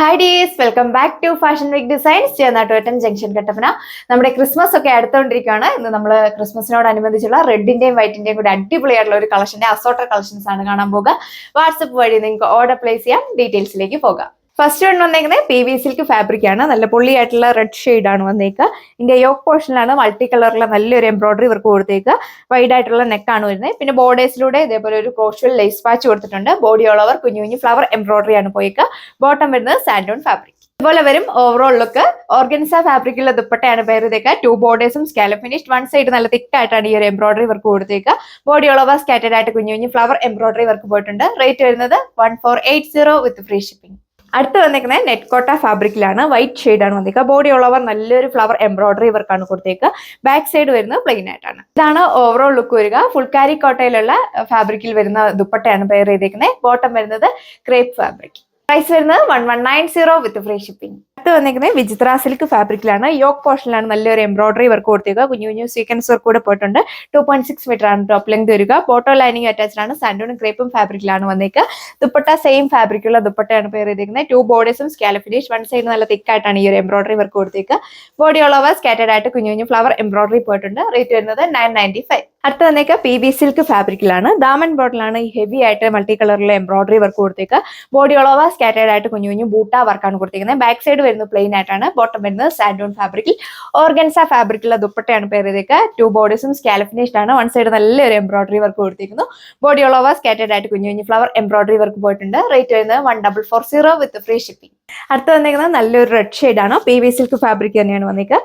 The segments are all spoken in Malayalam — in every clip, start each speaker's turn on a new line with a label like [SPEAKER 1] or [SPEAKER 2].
[SPEAKER 1] ഹായ് ഡീസ്, welcome back to fashion week designs. ചേർന്നാട്ടുവട്ടം ജംഗ്ഷൻ കട്ടപ്പന. നമ്മുടെ ക്രിസ്മസ് ഒക്കെ അടുത്തുകൊണ്ടിരിക്കുകയാണ്. ഇന്ന് നമ്മൾ ക്രിസ്മസിനോടനുബന്ധിച്ചുള്ള റെഡിന്റെയും വൈറ്റിന്റെയും കൂടി അടിപൊളിയായിട്ടുള്ള ഒരു കളക്ഷന്റെ അസോർട്ടർ കളക്ഷൻസ് ആണ് കാണാൻ പോകുക. വാട്സപ്പ് വഴി നിങ്ങൾക്ക് ഓർഡർ പ്ലേസ് ചെയ്യാം. ഡീറ്റെയിൽസിലേക്ക് പോകാം. ഫസ്റ്റ് വൺ വന്നേക്കുന്നത് PV സിൽക്ക് ഫാബ്രിക് ആണ്. നല്ല പൊള്ളിയായിട്ടുള്ള റെഡ് ഷെയ്ഡ് ആണ് വന്നേക്കുക. ഇതിന്റെ യോക്ക് പോർഷനിലാണ് മൾട്ടി കളറിലുള്ള നല്ലൊരു എംബ്രോയിഡറി വർക്ക് കൊടുത്തേക്കുക. വൈഡ് ആയിട്ടുള്ള നെക്കാണ് വരുന്നത്. പിന്നെ ബോർഡേഴ്സിലൂടെ ഇതേപോലെ ഒരു ക്രോഷ്വൽ ലേസ് പാച്ച് കൊടുത്തിട്ടുണ്ട്. ബോഡി ഓൾ ഓവർ കുഞ്ഞു കുഞ്ഞു ഫ്ലവർ എംബ്രോയിഡറി ആണ് പോയേക്കുക. ബോട്ടം വരുന്നത് സാൻഡോൺ ഫാബ്രിക്. ഇതുപോലെ വരും ഓവറോൾ ലുക്ക്. ഓർഗൻസ ഫാബ്രിക്കുള്ള ദുപ്പട്ടയാണ് പേര് ചെയ്തേക്കുക. 2 ബോർഡേഴ്സും സ്കാലപ്പ് ഫിനിഷ്. വൺ സൈഡ് നല്ല തിക്ക് ആയിട്ടാണ് ഈ ഒരു എംബ്രോയിഡറി വർക്ക് കൊടുത്തേക്കുക. ബോഡി ഓൾ ഓവർ സ്കാറ്റേഡ് ആയിട്ട് കുഞ്ഞു കുഞ്ഞു ഫ്ലവർ എംബ്രോയിഡറി വർക്ക് പോയിട്ടുണ്ട്. റേറ്റ് വരുന്നത് 1480 വിത്ത് ഫ്രീ ഷിപ്പിംഗ്. അടുത്ത് വന്നിരിക്കുന്നത് നെറ്റ് കോട്ട ഫാബ്രിക്കിലാണ്. വൈറ്റ് ഷെയ്ഡ് ആണ് വന്നിരിക്കുക. ബോഡി ഓൾ ഓവർ നല്ലൊരു ഫ്ലവർ എംബ്രോയിഡറി വർക്കാണ് കൊടുത്തേക്കുക. ബാക്ക് സൈഡ് വരുന്നത് പ്ലെയിൻ ആയിട്ടാണ്. ഇതാണ് ഓവറോൾ ലുക്ക് വരിക. ഫുൾക്കാരി കോട്ടയിലുള്ള ഫാബ്രിക്കിൽ വരുന്ന ദുപ്പട്ടയാണ് പെയർ ചെയ്തേക്കുന്നത്. ബോട്ടം വരുന്നത് ക്രേപ്പ് ഫാബ്രിക്. പ്രൈസ് വരുന്നത് 1190 വിത്ത് ഫ്രീ ഷിപ്പിംഗ്. അടുത്ത് വന്നിരിക്കുന്നത് വിചിത്ര സിൽക്ക് ഫാബ്രിക്കിലാണ്. യോക്ക് പോർഷനിലാണ് നല്ലൊരു എംബ്രോയിഡറി വർക്ക് കൊടുത്തേക്കുക. കുഞ്ഞു കുഞ്ഞു സീക്വൻസ് വർക്ക് കൂടെ പോയിട്ടുണ്ട്. 2.6 മീറ്റർ ആണ് ടോപ്പ് ലെങ്ത് വരിക. ബോട്ടോ ലൈനിങ് അറ്റാച്ച്ഡ് ആണ്. സാൻഡോണും ക്രേപ്പും ഫാബ്രിക്കിലാണ് വന്നേക്കുക. ദുപ്പട്ട സെയിം ഫാബ്രിക്കുള്ള ദുപ്പട്ടയാണ് പെയർ ചെയ്തിരിക്കുന്നത്. 2 ബോർഡേഴ്സും സ്കാലപ്പ് ഫിനിഷ്. വൺ സൈഡ് നല്ല തിക്കായിട്ടാണ് ഈ ഒരു എംബ്രോയിഡറി വർക്ക് കൊടുത്തേക്കുക. ബോഡി ഓൾ ഓവർ സ്കാറ്റേഡ് ആയിട്ട് കുഞ്ഞു കുഞ്ഞു ഫ്ലവർ എംബ്രോയിഡറി പോയിട്ടുണ്ട്. റേറ്റ് വരുന്നത് 995. അടുത്ത് വന്നേക്കുക PV സിൽക്ക് ഫാബ്രിക്കിലാണ്. ദാമൻ ബോട്ടിലാണ് ഈ ഹെവി ആയിട്ട് മൾട്ടി കളറിലെ എംബ്രോയിഡറി വർക്ക് കൊടുത്തേക്കുക. ബോഡി ഓൾ ഓവർ സ്കാറ്റേഡ് ആയിട്ട് കുഞ്ഞു കുഞ്ഞു ബൂട്ട വർക്കാണ് കൊടുത്തിരിക്കുന്നത്. ബാക്ക് സൈഡ് വരുന്നത് പ്ലെയിൻ ആയിട്ടാണ്. ബോട്ടം വരുന്നത് സാൻഡോൺ ഫാബ്രിക്കിൽ. ഓർഗൻസ ഫാബ്രിക്കുള്ള ദുപ്പട്ടയാണ് പേര് ചെയ്തേക്കുക. 2 ബോർഡേഴ്സും സ്കാലപ്പ് ഫിനിഷ്ഡ് ആണ്. വൺ സൈഡ് നല്ലൊരു എംബ്രോയിഡറി വർക്ക് കൊടുത്തിരിക്കുന്നു. ബോഡി ഓൾ ഓവർ സ്കാറ്റേഡ് ആയിട്ട് കുഞ്ഞു കുഞ്ഞു ഫ്ലവർ എംബ്രോയിഡറി വർക്ക് പോയിട്ടുണ്ട്. റേറ്റ് വരുന്നത് 1440 വിത്ത് ഫ്രീ ഷിപ്പിംഗ്. അടുത്ത് വന്നിരിക്കുന്നത് നല്ലൊരു റെഡ് ഷെയ്ഡ് ആണ്. PV സിൽക്ക് ഫാബ്രിക് തന്നെയാണ് വന്നിരിക്കുക.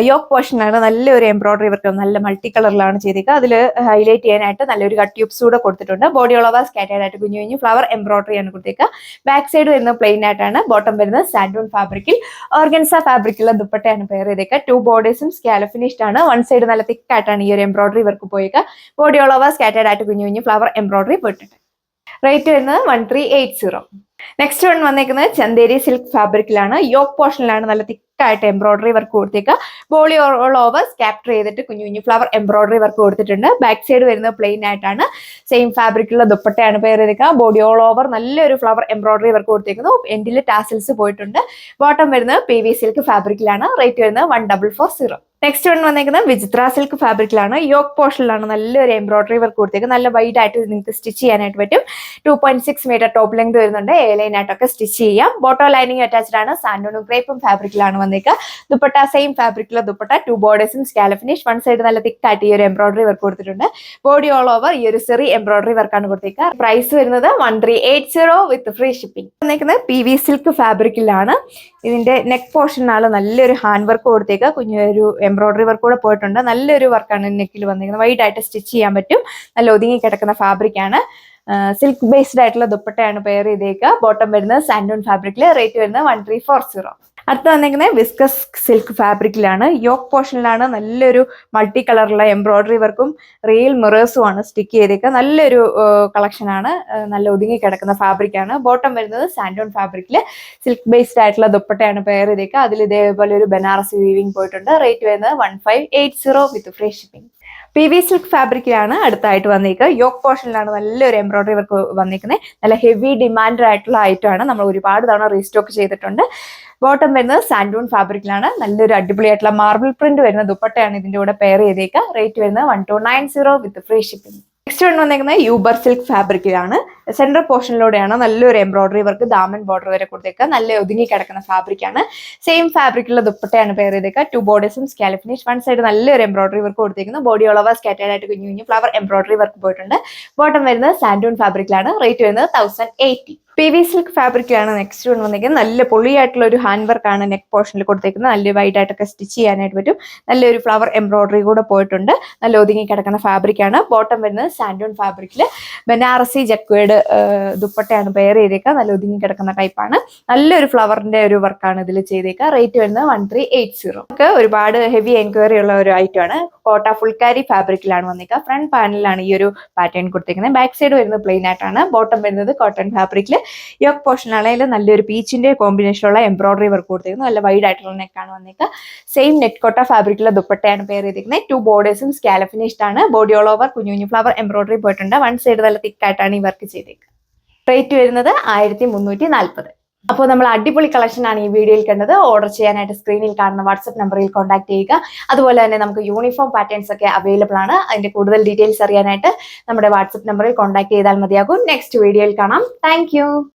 [SPEAKER 1] യോക്ക് പോർഷനാണ് നല്ലൊരു എംബ്രോയിഡറി വർക്ക് നല്ല മൾട്ടി കളറിലാണ് ചെയ്തേക്കുക. അതിൽ ഹൈലൈറ്റ് ചെയ്യാനായിട്ട് നല്ലൊരു കട്ട് ട്യൂബ്സ് കൂടെ കൊടുത്തിട്ടുണ്ട്. ബോഡി ഓൾ ഓവർ സ്കാറ്റേഡ് ആയിട്ട് കുഞ്ഞു കുഞ്ഞു ഫ്ലവർ എംബ്രോയിഡറി ആണ് കൊടുത്തേക്കുക. ബാക്ക് സൈഡ് വരുന്നത് പ്ലെയിൻ ആയിട്ടാണ്. ബോട്ടം വരുന്നത് സാൻഡോൺ ഫാബ്രിക്കിൽ. ഓർഗൻസ ഫാബ്രിക്കുള്ള ദുപ്പട്ടയാണ് പെയർ ചെയ്തേക്കുക. 2 ബോർഡേഴ്സും സ്കാലപ്പ് ഫിനിഷ്ഡ് ആണ്. വൺ സൈഡ് നല്ല തിക്ക് ആയിട്ടാണ് ഈ ഒരു എംബ്രോയിഡറി വർക്ക് പോയേക്കുക. ബോഡി ഓൾ ഓവർ സ്കാറ്റേഡ് ആയിട്ട് കുഞ്ഞു കുഞ്ഞു ഫ്ലവർ എംബ്രോയിഡറി പോയിട്ടുണ്ട്. റേറ്റ് വരുന്നത് 1380. നെക്സ്റ്റ് വൺ വന്നേക്കുന്നത് ചന്തേരി സിൽക്ക് ഫാബ്രിക്കിലാണ്. യോക്ക് പോർഷനിലാണ് നല്ല തിക്കായിട്ട് എംബ്രോയിഡറി വർക്ക് കൊടുത്തേക്കുക. ബോഡി ഓൾ ഓവർ സ്കാപ്റ്റർ ചെയ്തിട്ട് കുഞ്ഞു കുഞ്ഞു ഫ്ലവർ എംബ്രോയിഡറി വർക്ക് കൊടുത്തിട്ടുണ്ട്. ബാക്ക് സൈഡ് വരുന്നത് പ്ലെയിൻ ആയിട്ടാണ്. സെയിം ഫാബ്രിക്കുള്ള ദുപ്പട്ടയാണ് പെയർ ചെയ്തേക്കുക. ബോഡി ഓൾ ഓവർ നല്ലൊരു ഫ്ലവർ എംബ്രോയിഡറി വർക്ക് കൊടുത്തേക്കുന്നു. എൻഡിൽ ടാസിൽസ് പോയിട്ടുണ്ട്. ബോട്ടം വരുന്നത് PV സിൽക്ക് ഫാബ്രിക്കിലാണ്. റേറ്റ് വരുന്നത് 1440. നെക്സ്റ്റ് വൺ വന്നേക്കുന്നത് വിചിത്ര സിൽക്ക് ഫാബ്രിക്കിലാണ്. യോക്ക് പോർഷനിലാണ് നല്ലൊരു എംബ്രോയിഡറി വർക്ക് കൊടുത്തേക്കുന്നത്. നല്ല വൈഡ് ആയിട്ട് നിങ്ങൾക്ക് സ്റ്റിച്ച് ചെയ്യാനായിട്ട് പറ്റും. 2.6 മീറ്റർ ടോപ്പ് ലെങ്ത് വരുന്നുണ്ട്. ലൈൻ ആയിട്ടൊക്കെ സ്റ്റിച്ച് ചെയ്യാം. ബോട്ടോ ലൈനിങ് അറ്റാച്ച്ഡ് ആണ്. സാൻഡോണും ക്രേപ്പും ഫാബ്രിക്കിലാണ് വന്നേക്കുക. ദുപ്പട്ട സെയിം ഫാബ്രിക്കിലെ ദുപ്പട്ട 2 ബോർഡേഴ്സും സ്കാലപ്പ് ഫിനിഷ്. വൺ സൈഡ് നല്ല തിക്കായിട്ട് ഈ ഒരു എംബ്രോയിഡറി വർക്ക് കൊടുത്തിട്ടുണ്ട്. ബോഡി ഓൾ ഓവർ ഈ ഒരു ചെറിയ എംബ്രോയിഡറി വർക്കാണ് കൊടുത്തേക്കുക. പ്രൈസ് വരുന്നത് 1380 വിത്ത് ഫ്രീ ഷിപ്പിംഗ്. വന്നേക്കുന്നത് PV സിൽക്ക് ഫാബ്രിക്കിലാണ്. ഇതിന്റെ നെക്ക് പോർഷനാണ് നല്ലൊരു ഹാൻഡ് വർക്ക് കൊടുത്തേക്കുക. കുഞ്ഞൊരു എംബ്രോയിഡറി വർക്ക് കൂടെ പോയിട്ടുണ്ട്. നല്ലൊരു വർക്കാണ് നെക്കിൽ വന്നിരിക്കുന്നത്. വൈഡ് ആയിട്ട് സ്റ്റിച്ച് ചെയ്യാൻ പറ്റും. നല്ല ഒതുങ്ങി കിടക്കുന്ന ഫാബ്രിക് ആണ്. സിൽക്ക് ബേസ്ഡ് ആയിട്ടുള്ള ദുപ്പട്ടയാണ് പെയർ ചെയ്തേക്കുക. ബോട്ടം വരുന്നത് സാൻഡോൺ ഫാബ്രിക്കിൽ. റേറ്റ് വരുന്നത് 1340. അടുത്ത് വന്നിരിക്കുന്നത് വിസ്കസ് സിൽക്ക് ഫാബ്രിക്കിലാണ്. യോക്ക് പോർഷനിലാണ് നല്ലൊരു മൾട്ടി കളറുള്ള എംബ്രോയിഡറി വർക്കും റിയൽ മിറേഴ്സും ആണ് സ്റ്റിക്ക് ചെയ്തേക്കുക. നല്ലൊരു കളക്ഷൻ ആണ്. നല്ല ഒതുങ്ങി കിടക്കുന്ന ഫാബ്രിക് ആണ്. ബോട്ടം വരുന്നത് സാൻഡോൺ ഫാബ്രിക്കിൽ. സിൽക്ക് ബേസ്ഡ് ആയിട്ടുള്ള ദുപ്പട്ടയാണ് പെയർ ചെയ്തേക്കുക. അതിൽ ഇതേപോലെ ഒരു ബനാറസി വീവിംഗ് പോയിട്ടുണ്ട്. റേറ്റ് വരുന്നത് 1580 with free shipping. PV silk ഫാബ്രിക്കിലാണ് അടുത്തായിട്ട് വന്നിരിക്കുക. യോക്ക് പോർഷനിലാണ് നല്ലൊരു എംബ്രോയിഡറി വർക്ക് വന്നിരിക്കുന്നത്. നല്ല ഹെവി ഡിമാൻഡ് ആയിട്ടുള്ള ഐറ്റം ആണ്. നമ്മൾ ഒരുപാട് തവണ റീസ്റ്റോക്ക് ചെയ്തിട്ടുണ്ട്. ബോട്ടം വരുന്നത് സാൻഡോൺ ഫാബ്രിക്കിലാണ്. നല്ലൊരു അടിപൊളിയായിട്ടുള്ള മാർബിൾ പ്രിന്റ് വരുന്ന ദുപ്പട്ടയാണ് ഇതിന്റെ കൂടെ പെയർ ചെയ്തേക്കുക. റേറ്റ് വരുന്നത് 1290 വിത്ത് ഫ്രീ ഷിപ്പിംഗ്. നെക്സ്റ്റ് വൺ വന്നിരിക്കുന്നത് യൂബർ സിൽക്ക് ഫാബ്രിക്കിലാണ്. സെൻട്രൽ പോർഷനിലൂടെയാണ് നല്ലൊരു എംബ്രോയിഡറി വർക്ക് ദാമൻ ബോർഡർ വരെ കൊടുത്തേക്കുക. നല്ല ഒതുങ്ങി കിടക്കുന്ന ഫാബ്രിക് ആണ്. സെയിം ഫാബ്രിക്കുള്ള ദുപ്പട്ടയാണ് പെയർ ചെയ്തേക്കുക. 2 ബോർഡേഴ്സും സ്കാലപ്പ് ഫിനിഷ്. വൺ സൈഡ് നല്ലൊരു എംബ്രോയിഡറി വർക്ക് കൊടുത്തേക്കുന്നു. ബോഡി ഓൾ ഓവർ സ്കാറ്റേഡ് ആയിട്ട് കുഞ്ഞു കുഞ്ഞു ഫ്ലവർ എംബ്രോയിഡറി വർക്ക് പോയിട്ടുണ്ട്. ബോട്ടം വരുന്നത് സാൻഡോൺ ഫാബ്രിക്കിലാണ്. റേറ്റ് വരുന്നത് 1080. PV സിൽക്ക് ഫാബ്രിക്കിലാണ് നെക്സ്റ്റ് വൺ വന്നിരിക്കുന്നത്. നല്ല പൊളിയായിട്ടുള്ള ഒരു ഹാൻഡ് വർക്കാണ് നെക്ക് പോർഷനിൽ കൊടുത്തേക്കുന്നത്. നല്ല വൈഡ് ആയിട്ടൊക്കെ സ്റ്റിച്ച് ചെയ്യാനായിട്ട് പറ്റും. നല്ലൊരു ഫ്ലവർ എംബ്രോയിഡറി കൂടെ പോയിട്ടുണ്ട്. നല്ല ഒതുങ്ങി കിടക്കുന്ന ഫാബ്രിക് ആണ്. ബോട്ടം വരുന്നത് സാൻഡോൺ ഫാബ്രിക്കിൽ. ബനാറസി ജക്വേഡ് ദുപ്പട്ടയാണ് പെയർ ചെയ്തേക്കുക. നല്ല ഒതുങ്ങി കിടക്കുന്ന ടൈപ്പാണ്. നല്ലൊരു ഫ്ലവറിന്റെ ഒരു വർക്കാണ് ഇതിൽ ചെയ്തേക്കുക. റേറ്റ് വരുന്നത് 1380. നമുക്ക് ഒരുപാട് ഹെവി എൻക്വയറി ഉള്ള ഒരു ഐറ്റം ആണ്. കോട്ട ഫുൾക്കാരി ഫാബ്രിക്കിലാണ് വന്നിരിക്കുക. ഫ്രണ്ട് പാനലിലാണ് ഈ ഒരു പാറ്റേൺ കൊടുത്തേക്കുന്നത്. ബാക്ക് സൈഡ് വരുന്നത് പ്ലെയിൻ ആയിട്ടാണ്. ബോട്ടം വരുന്നത് കോട്ടൺ ഫാബ്രിക്കിൽ. യോക്ക് പോർഷൻ ആണെങ്കിൽ നല്ലൊരു പീച്ചിന്റെ കോമ്പിനേഷനുള്ള എംബ്രോയിഡറി വർക്ക് കൊടുത്തിരിക്കുന്നു. നല്ല വൈഡ് ആയിട്ടുള്ള നെക്കാണ് വന്നിരിക്കുക. സെയിം നെറ്റ് കോട്ട ഫാബ്രിക്കിലെ ദുപ്പട്ടയാണ് പെയർ ചെയ്തിരിക്കുന്നത്. 2 ബോർഡേഴ്സും സ്കാലപ്പ് ഫിനിഷ്ഡ് ആണ്. ബോഡി ഓൾ ഓവർ കുഞ്ഞു കുഞ്ഞു ഫ്ലവർ എംബ്രോയിഡറി പോയിട്ടുണ്ട്. വൺ സൈഡ് നല്ല തിക്കായിട്ടാണ് ഈ വർക്ക് ചെയ്തേക്കുക. റേറ്റ് വരുന്നത് 1340. അപ്പോൾ നമ്മൾ അടിപൊളി കളക്ഷൻ ആണ് ഈ വീഡിയോയിൽ കണ്ടത്. ഓർഡർ ചെയ്യാനായിട്ട് സ്ക്രീനിൽ കാണുന്ന വാട്സ്ആപ്പ് നമ്പറിൽ കോൺടാക്ട് ചെയ്യുക. അതുപോലെ തന്നെ നമുക്ക് യൂണിഫോം പാറ്റേൺസ് ഒക്കെ അവൈലബിൾ ആണ്. അതിന്റെ കൂടുതൽ ഡീറ്റെയിൽസ് അറിയാനായിട്ട് നമ്മുടെ വാട്സ്ആപ്പ് നമ്പറിൽ കോൺടാക്ട് ചെയ്താൽ മതിയാകും. നെക്സ്റ്റ് വീഡിയോയിൽ കാണാം. താങ്ക്